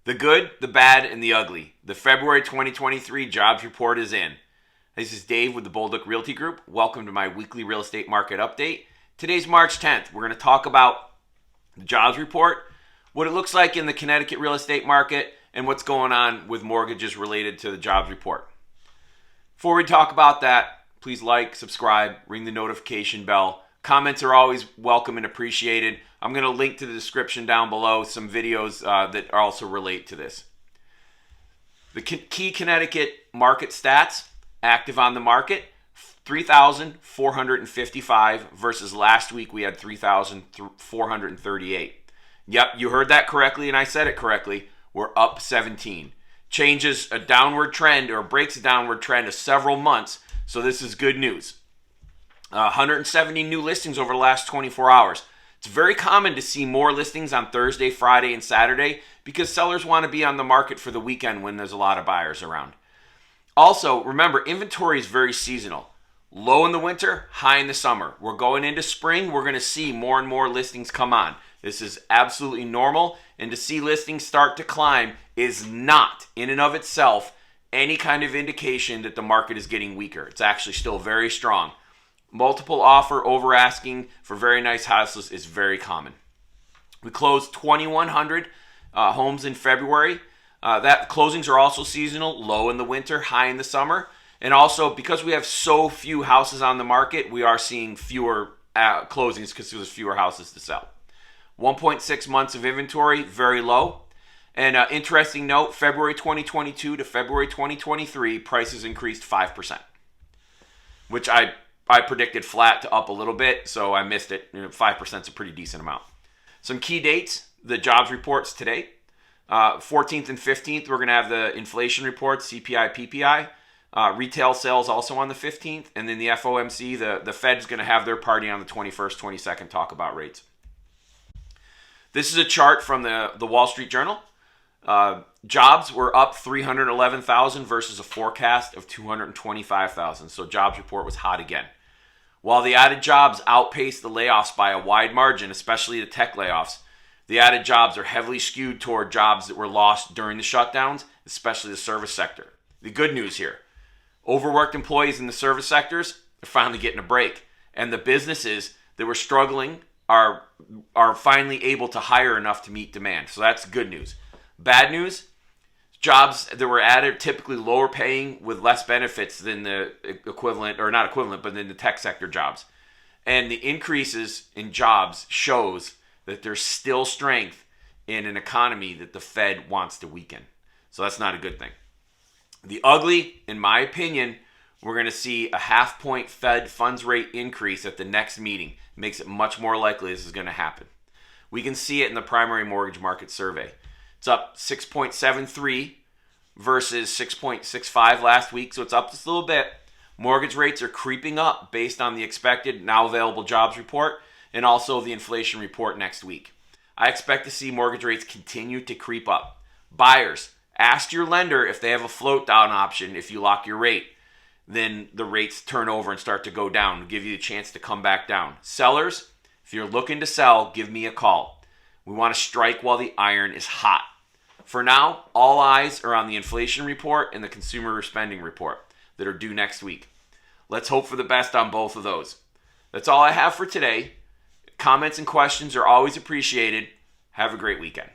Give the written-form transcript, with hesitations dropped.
The good, the bad, and the ugly. The February 2023 jobs report is in. This is Dave with the Bolduc Realty Group. Welcome to my weekly real estate market update. Today's March 10th. We're going to talk about the jobs report, what it looks like in the Connecticut real estate market, and what's going on with mortgages related to the jobs report. Before we talk about that, please like, subscribe, ring the notification bell. Comments are always welcome and appreciated. I'm going to link to the description down below some videos that also relate to this. The key Connecticut market stats, active on the market, 3,455 versus last week we had 3,438. Yep, you heard that correctly and I said it correctly. We're up 17. Changes a downward trend or breaks a downward trend of several months, so this is good news. 170 new listings over the last 24 hours. It's very common to see more listings on Thursday, Friday, and Saturday because sellers want to be on the market for the weekend when there's a lot of buyers around. Also, remember, inventory is very seasonal. Low in the winter, high in the summer. We're going into spring, we're going to see more and more listings come on. This is absolutely normal, and to see listings start to climb is not, in and of itself, any kind of indication that the market is getting weaker. It's actually still very strong. Multiple offer over asking for very nice houses is very common. We closed 2,100 homes in February. That closings are also seasonal, low in the winter, high in the summer. And also, because we have so few houses on the market, we are seeing fewer closings because there's fewer houses to sell. 1.6 months of inventory, very low. And interesting note, February 2022 to February 2023, prices increased 5%, which I predicted flat to up a little bit, so I missed it. 5% is a pretty decent amount. Some key dates, the jobs reports today. 14th and 15th, we're going to have the inflation reports, CPI, PPI. Retail sales also on the 15th. And then the FOMC, the Fed's going to have their party on the 21st, 22nd, talk about rates. This is a chart from the Wall Street Journal. Jobs were up 311,000 versus a forecast of 225,000. So jobs report was hot again. While the added jobs outpaced the layoffs by a wide margin, especially the tech layoffs, the added jobs are heavily skewed toward jobs that were lost during the shutdowns, especially the service sector. The good news here, overworked employees in the service sectors are finally getting a break, and the businesses that were struggling are finally able to hire enough to meet demand. So that's good news. Bad news, jobs that were added typically lower paying with less benefits than the equivalent, or not equivalent, but than the tech sector jobs. And the increases in jobs shows that there's still strength in an economy that the Fed wants to weaken. So that's not a good thing. The ugly, in my opinion, we're going to see a 0.5 point Fed funds rate increase at the next meeting. It makes it much more likely this is going to happen. We can see it in the primary mortgage market survey. It's up 6.73 versus 6.65 last week, so it's up just a little bit. Mortgage rates are creeping up based on the expected now available jobs report and also the inflation report next week. I expect to see mortgage rates continue to creep up. Buyers, ask your lender if they have a float down option if you lock your rate. Then the rates turn over and start to go down, give you the chance to come back down. Sellers, if you're looking to sell, give me a call. We want to strike while the iron is hot. For now, all eyes are on the inflation report and the consumer spending report that are due next week. Let's hope for the best on both of those. That's all I have for today. Comments and questions are always appreciated. Have a great weekend.